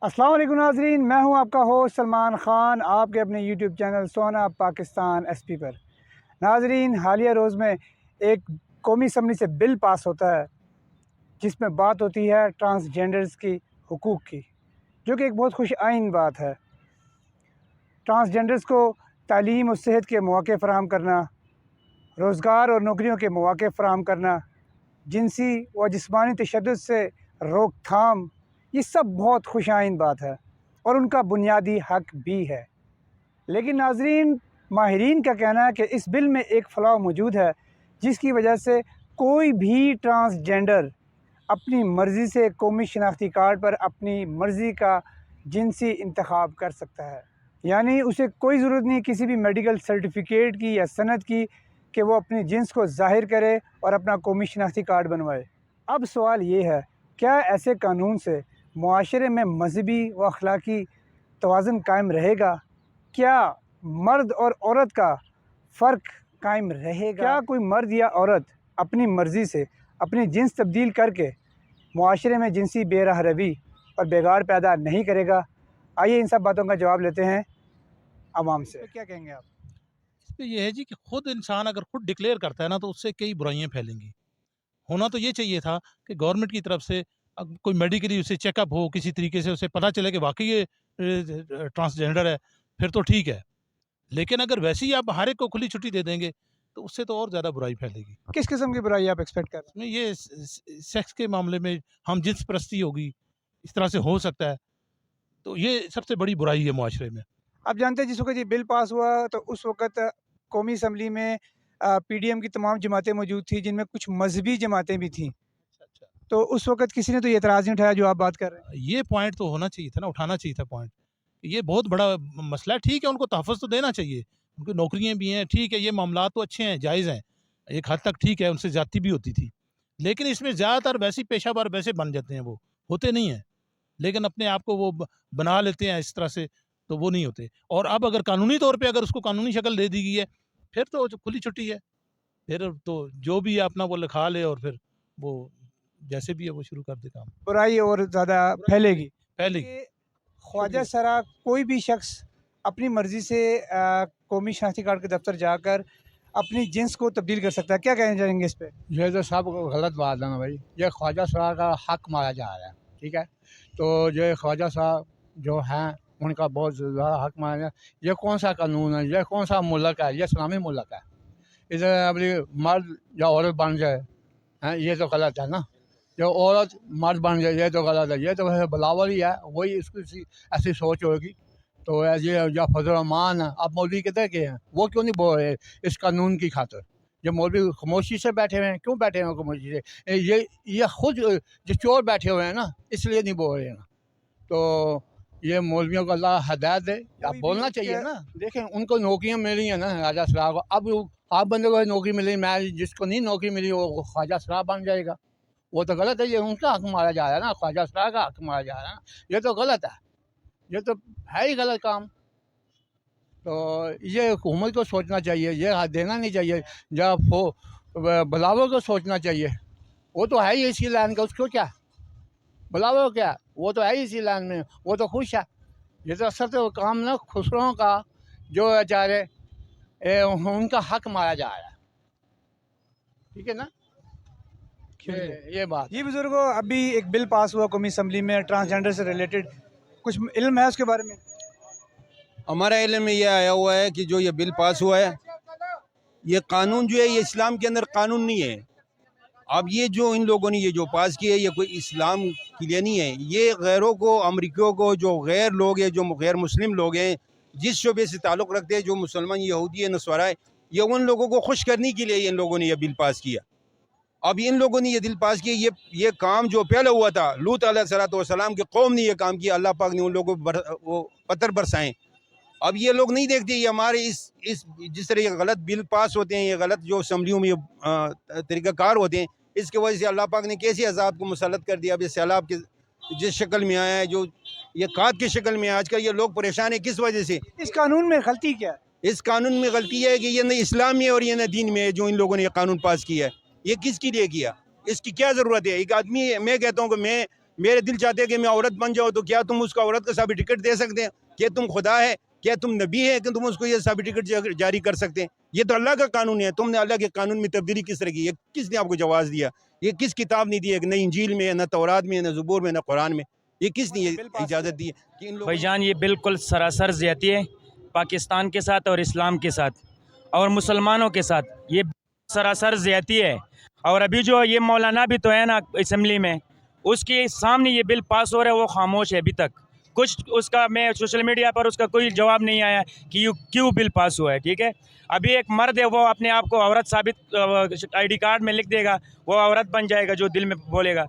السلام علیکم ناظرین، میں ہوں آپ کا ہوسٹ سلمان خان، آپ کے اپنے یوٹیوب چینل سونا پاکستان ایس پی پر۔ ناظرین، حالیہ روز میں ایک قومی اسمبلی سے بل پاس ہوتا ہے جس میں بات ہوتی ہے ٹرانسجینڈرز کی حقوق کی، جو کہ ایک بہت خوش آئین بات ہے۔ ٹرانسجینڈرز کو تعلیم اور صحت کے مواقع فراہم کرنا، روزگار اور نوکریوں کے مواقع فراہم کرنا، جنسی و جسمانی تشدد سے روک تھام، یہ سب بہت خوش آئین بات ہے اور ان کا بنیادی حق بھی ہے۔ لیکن ناظرین، ماہرین کا کہنا ہے کہ اس بل میں ایک فلاح موجود ہے جس کی وجہ سے کوئی بھی ٹرانسجینڈر اپنی مرضی سے قومی شناختی کارڈ پر اپنی مرضی کا جنسی انتخاب کر سکتا ہے، یعنی اسے کوئی ضرورت نہیں کسی بھی میڈیکل سرٹیفکیٹ کی یا سند کی کہ وہ اپنی جنس کو ظاہر کرے اور اپنا قومی شناختی کارڈ بنوائے۔ اب سوال یہ ہے، کیا ایسے قانون سے معاشرے میں مذہبی و اخلاقی توازن قائم رہے گا؟ کیا مرد اور عورت کا فرق قائم رہے گا؟ کیا کوئی مرد یا عورت اپنی مرضی سے اپنی جنس تبدیل کر کے معاشرے میں جنسی بے راہ روی اور بگاڑ پیدا نہیں کرے گا؟ آئیے ان سب باتوں کا جواب لیتے ہیں عوام سے۔ کیا کہیں گے آپ؟ اس پہ یہ ہے جی کہ خود انسان اگر خود ڈکلیئر کرتا ہے نا تو اس سے کئی برائیاں پھیلیں گی۔ ہونا تو یہ چاہیے تھا کہ گورنمنٹ کی طرف سے کوئی میڈیکلی اسے چیک اپ ہو، کسی طریقے سے اسے پتہ چلے کہ واقعی یہ ٹرانسجینڈر ہے، پھر تو ٹھیک ہے۔ لیکن اگر ویسے ہی آپ ہر ایک کو کھلی چھٹی دے دیں گے تو اس سے تو اور زیادہ برائی پھیلے گی۔ کس قسم کی برائی آپ ایکسپیکٹ کر رہے اس میں یہ سیکس کے معاملے میں ہم جنس پرستی ہوگی، اس طرح سے ہو سکتا ہے، تو یہ سب سے بڑی برائی ہے معاشرے میں۔ ہیں؟ آپ جانتے ہیں جس وقت یہ بل پاس ہوا تو اس وقت قومی اسمبلی میں پی ڈی ایم کی تمام جماعتیں موجود تھیں، جن میں کچھ مذہبی جماعتیں بھی تھیں، تو اس وقت کسی نے تو یہ اعتراض نہیں اٹھایا جو آپ بات کر رہے ہیں۔ یہ پوائنٹ تو ہونا چاہیے تھا نا، اٹھانا چاہیے تھا پوائنٹ۔ یہ بہت بڑا مسئلہ ہے، ٹھیک ہے ان کو تحفظ تو دینا چاہیے، ان کی نوکریاں بھی ہیں، ٹھیک ہے یہ معاملات تو اچھے ہیں، جائز ہیں، ایک حد تک ٹھیک ہے، ان سے زیادتی بھی ہوتی تھی، لیکن اس میں زیادہ تر ویسے پیشہ ور ویسے بن جاتے ہیں، وہ ہوتے نہیں ہیں، لیکن اپنے آپ کو وہ بنا لیتے ہیں اس طرح سے، تو وہ نہیں ہوتے۔ اور اب اگر قانونی طور پہ اگر اس کو قانونی شکل دے دی گئی ہے پھر تو کھلی چھٹی ہے، پھر تو جو بھی اپنا وہ لکھا لے اور پھر وہ جیسے بھی ہے وہ شروع کر دے کام، برائی اور زیادہ پھیلے گی۔ پہلے کہ خواجہ سرا کوئی بھی شخص اپنی مرضی سے قومی شناختی کارڈ کے دفتر جا کر اپنی جنس کو تبدیل کر سکتا ہے، کیا کہنا چاہیں گے اس پہ؟ یہ تو سب غلط بات ہے نا بھائی، یہ خواجہ صاحب کا حق مارا جا رہا ہے، ٹھیک ہے، تو یہ خواجہ صاحب جو ہیں ان کا بہت زیادہ حق مارا جا رہا ہے۔ یہ کون سا قانون ہے، یہ کون سا ملک ہے، یہ اسلامی ملک ہے، ادھر اپنی مرد یا عورت بن جائے ہیں، یہ تو غلط ہے نا، جو عورت مرد بن جائے یہ تو غلط ہے، یہ تو بلاول ہی ہے، وہی اس کی ایسی سوچ ہوگی۔ تو یہ یا فضل الرحمان ہے، اب مولوی کدھر کے ہیں، وہ کیوں نہیں بول رہے اس قانون کی خاطر؟ جو مولوی خاموشی سے بیٹھے ہوئے ہیں، کیوں بیٹھے ہوئے ہیں خاموشی سے؟ یہ خود جو چور بیٹھے ہوئے ہیں نا، اس لیے نہیں بول رہے ہیں نا۔ تو یہ مولویوں کو اللہ ہدایت دے، اب بولنا چاہیے نا۔ دیکھیں ان کو نوکریاں مل رہی ہیں نا خواجہ سرا کو، اب آپ بندے کو نوکری ملی، میں جس کو نہیں نوکری ملی وہ خواجہ سرا بن جائے گا، وہ تو غلط ہے، یہ ان کا حق مارا جا رہا ہے نا، خواجہ سرا کا حق مارا جا رہا ہے نا، یہ تو غلط ہے، یہ تو ہے ہی غلط کام۔ تو یہ حکومت کو سوچنا چاہیے، یہ دینا نہیں چاہیے، جب بلاول کو سوچنا چاہیے، وہ تو ہے ہی اسی لائن کا، اس کو کیا بلاول کیا، وہ تو ہے ہی اسی لائن میں، وہ تو خوش ہے۔ یہ تو اثر تو کام نا خسروں کا، جو بیچارے ان کا حق مارا جا رہا ہے، ٹھیک ہے نا، یہ بات۔ جی بزرگوں، ابھی ایک بل پاس ہوا قومی اسمبلی میں ٹرانسجینڈر سے ریلیٹڈ، کچھ علم ہے اس کے بارے میں؟ ہمارا علم میں یہ آیا ہوا ہے کہ جو یہ بل پاس ہوا ہے، یہ قانون جو ہے یہ اسلام کے اندر قانون نہیں ہے۔ اب یہ جو ان لوگوں نے یہ جو پاس کیا ہے یہ کوئی اسلام کے لیے نہیں ہے، یہ غیروں کو، امریکیوں کو، جو غیر لوگ ہیں، جو غیر مسلم لوگ ہیں، جس شعبے سے تعلق رکھتے ہیں، جو مسلمان یہودی ہے، نصارہ ہے، یہ ان لوگوں کو خوش کرنے کے لیے ان لوگوں نے یہ بل پاس کیا۔ اب ان لوگوں نے یہ دل پاس کیا، یہ کام جو پہلے ہوا تھا، لوط علیہ السلام کی قوم نے یہ کام کیا، اللہ پاک نے ان لوگوں کو پتھر برسائیں۔ اب یہ لوگ نہیں دیکھتے، یہ ہمارے اس جس طرح یہ غلط بل پاس ہوتے ہیں، یہ غلط جو اسمبلیوں میں طریقہ کار ہوتے ہیں، اس کی وجہ سے اللہ پاک نے کیسے عذاب کو مسلط کر دیا۔ اب یہ سیلاب کے جس شکل میں آیا ہے، جو یہ قحط کی شکل میں آج کل یہ لوگ پریشان ہیں، کس وجہ سے؟ اس قانون میں غلطی کیا ہے؟ اس قانون میں غلطی ہے کہ یہ نہ اسلام میں ہے اور یہ نہ دین میں ہے، جو ان لوگوں نے یہ قانون پاس کیا ہے۔ یہ کس کے لیے کیا؟ اس کی کیا ضرورت ہے؟ ایک آدمی، میں کہتا ہوں کہ میں میرے دل چاہتے ہیں کہ میں عورت بن جاؤں، تو کیا تم اس کو عورت کا سرٹیفکیٹ دے سکتے ہیں؟ کہ تم خدا ہے، کیا تم نبی ہے کہ تم اس کو یہ سرٹیفکیٹ جاری کر سکتے ہیں؟ یہ تو اللہ کا قانون ہے، تم نے اللہ کے قانون میں تبدیلی کس طرح کی؟ یہ کس نے آپ کو جواز دیا؟ یہ کس کتاب نے دی ہے؟ نہ انجیل میں، نہ تورات میں، نہ زبور میں، نہ قرآن میں. یہ کس نے یہ اجازت دی ہے کہ ان لوگوں بھائی جان یہ بالکل سراسر زیادتی ہے پاکستان کے ساتھ اور اسلام کے ساتھ اور مسلمانوں کے ساتھ، یہ سراسر زیادتی ہے. اور ابھی جو یہ مولانا بھی تو ہے نا اسمبلی میں، اس کے سامنے یہ بل پاس ہو رہا ہے، وہ خاموش ہے ابھی تک. کچھ اس کا میں سوشل میڈیا پر اس کا کوئی جواب نہیں آیا کہ کیوں بل پاس ہوا ہے. ٹھیک ہے، ابھی ایک مرد ہے وہ اپنے آپ کو عورت ثابت آئی ڈی کارڈ میں لکھ دے گا، وہ عورت بن جائے گا جو دل میں بولے گا،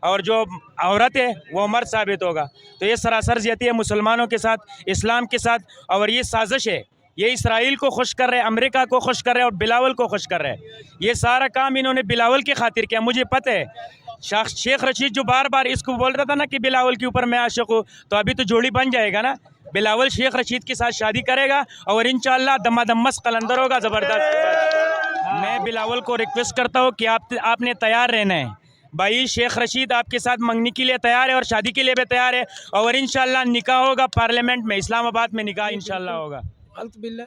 اور جو عورت ہے وہ مرد ثابت ہوگا. تو یہ سراسر زیادتی ہے مسلمانوں کے ساتھ، اسلام کے ساتھ، اور یہ سازش ہے. یہ اسرائیل کو خوش کر رہے، امریکہ کو خوش کر رہے اور بلاول کو خوش کر رہے. یہ سارا کام انہوں نے بلاول کی خاطر کیا. مجھے پتہ ہے شیخ رشید جو بار بار اس کو بول رہا تھا نا کہ بلاول کے اوپر میں عاشق ہوں، تو ابھی تو جوڑی بن جائے گا نا. بلاول شیخ رشید کے ساتھ شادی کرے گا اور انشاءاللہ دمادم مست قلندر ہوگا زبردست. میں بلاول کو ریکویسٹ کرتا ہوں کہ آپ نے تیار رہنا ہے بھائی. شیخ رشید آپ کے ساتھ منگنی کے لیے تیار ہے اور شادی کے لیے بھی تیار ہے، اور انشاءاللہ نکاح ہوگا پارلیمنٹ میں، اسلام آباد میں نکاح انشاءاللہ ہوگا. غلط بل ہے،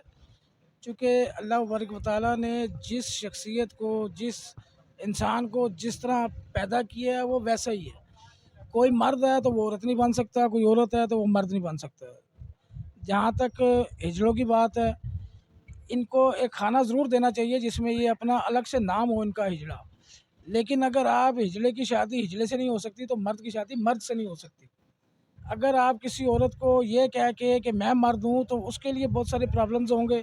چونکہ اللہ تبارک و تعالیٰ نے جس شخصیت کو، جس انسان کو جس طرح پیدا کیا ہے وہ ویسا ہی ہے. کوئی مرد ہے تو وہ عورت نہیں بن سکتا، کوئی عورت ہے تو وہ مرد نہیں بن سکتا. جہاں تک ہجڑوں کی بات ہے، ان کو ایک کھانا ضرور دینا چاہیے جس میں یہ اپنا الگ سے نام ہو ان کا ہجڑا. لیکن اگر آپ ہجڑے کی شادی ہجڑے سے نہیں ہو سکتی تو مرد کی شادی مرد سے نہیں ہو سکتی. اگر آپ کسی عورت کو یہ کہہ کے کہ میں مرد ہوں تو اس کے لیے بہت سارے پرابلمز ہوں گے.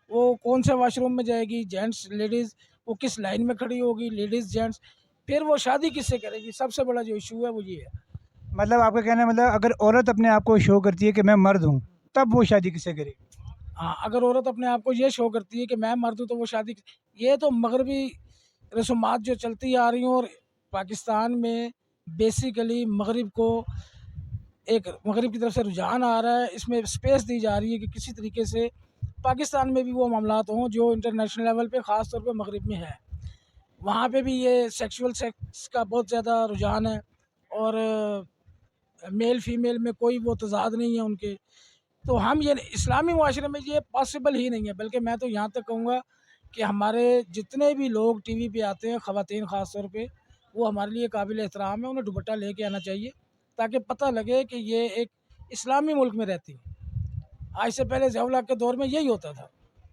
وہ کون سے واش روم میں جائے گی، جینٹس لیڈیز، وہ کس لائن میں کھڑی ہوگی، لیڈیز جینٹس، پھر وہ شادی کس سے کرے گی. سب سے بڑا جو ایشو ہے وہ یہ ہے. مطلب آپ کا کہنا ہے مطلب اگر عورت اپنے آپ کو شو کرتی ہے کہ میں مرد ہوں تب وہ شادی کس سے کرے گی؟ ہاں، اگر عورت اپنے آپ کو یہ شو کرتی ہے کہ میں مرد ہوں تو وہ شادی، یہ تو مغربی رسومات جو چلتی آ رہی ہوں. اور پاکستان میں بیسیکلی مغرب کو ایک مغرب کی طرف سے رجحان آ رہا ہے، اس میں اسپیس دی جا رہی ہے کہ کسی طریقے سے پاکستان میں بھی وہ معاملات ہوں جو انٹرنیشنل لیول پہ خاص طور پہ مغرب میں ہے. وہاں پہ بھی یہ سیکشول سیکس کا بہت زیادہ رجحان ہے، اور میل فیمیل میں کوئی وہ تضاد نہیں ہے ان کے. تو ہم یہ اسلامی معاشرے میں یہ پاسبل ہی نہیں ہے. بلکہ میں تو یہاں تک کہوں گا کہ ہمارے جتنے بھی لوگ ٹی وی پہ آتے ہیں، خواتین خاص طور پہ، وہ ہمارے لیے قابل احترام ہے. انہیں دوپٹہ لے کے آنا چاہیے تاکہ پتہ لگے کہ یہ ایک اسلامی ملک میں رہتی ہیں. آج سے پہلے ضیاء الحق کے دور میں یہی ہوتا تھا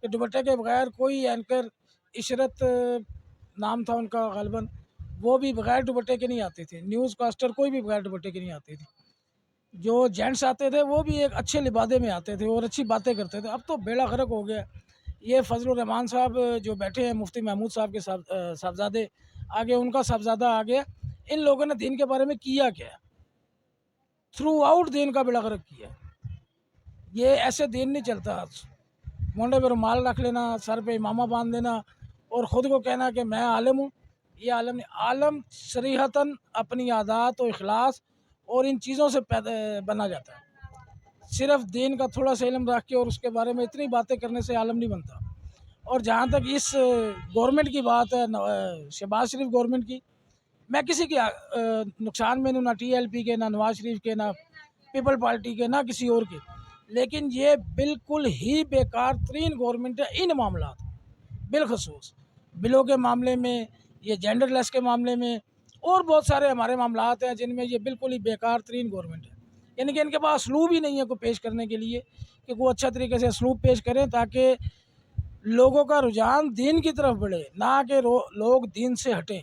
کہ دوپٹے کے بغیر کوئی اینکر، عشرت نام تھا ان کا غالباً، وہ بھی بغیر دوپٹے کے نہیں آتے تھے. نیوز کاسٹر کوئی بھی بغیر دوپٹے کے نہیں آتے تھے. جو جینٹس آتے تھے وہ بھی ایک اچھے لبادے میں آتے تھے اور اچھی باتیں کرتے تھے. اب تو بیڑا غرق ہو گیا. یہ فضل الرحمان صاحب جو بیٹھے ہیں، مفتی محمود صاحب کے صاحبزادے آگے، ان کا صاحبزادہ آگے، ان لوگوں نے دین کے بارے میں کیا کیا؟ تھرو آؤٹ دین کا بیڑا غرق کیا. یہ ایسے دین نہیں چلتا. مونڈے پہ رومال رکھ لینا، سر پہ امامہ باندھ دینا اور خود کو کہنا کہ میں عالم ہوں، یہ عالم نہیں. عالم صریحتاً اپنی عادات و اخلاص اور ان چیزوں سے بنا جاتا ہے. صرف دین کا تھوڑا سا علم رکھ کے اور اس کے بارے میں اتنی باتیں کرنے سے عالم نہیں بنتا. اور جہاں تک اس گورنمنٹ کی بات ہے، شہباز شریف گورنمنٹ کی، میں کسی کے نقصان میں نہ ٹی ایل پی کے، نہ نواز شریف کے، نہ پیپل پارٹی کے، نہ کسی اور کے، لیکن یہ بالکل ہی بیکار ترین گورنمنٹ ہے ان معاملات، بالخصوص بلوں کے معاملے میں، یہ جینڈر لیس کے معاملے میں، اور بہت سارے ہمارے معاملات ہیں جن میں یہ بالکل ہی بیکار ترین گورنمنٹ ہے. یعنی کہ ان کے پاس اسلوب ہی نہیں ہے کوئی پیش کرنے کے لیے کہ وہ اچھا طریقے سے اسلوب پیش کریں تاکہ لوگوں کا رجحان دین کی طرف بڑھے، نہ کہ لوگ دین سے ہٹیں.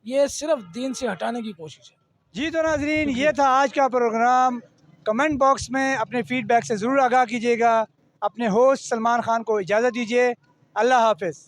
یہ صرف دین سے ہٹانے کی کوشش ہے. جی تو ناظرین، یہ تھا آج کا پروگرام. کمنٹ باکس میں اپنے فیڈ بیک سے ضرور آگاہ کیجیے گا. اپنے ہوسٹ سلمان خان کو اجازت دیجیے. اللہ حافظ.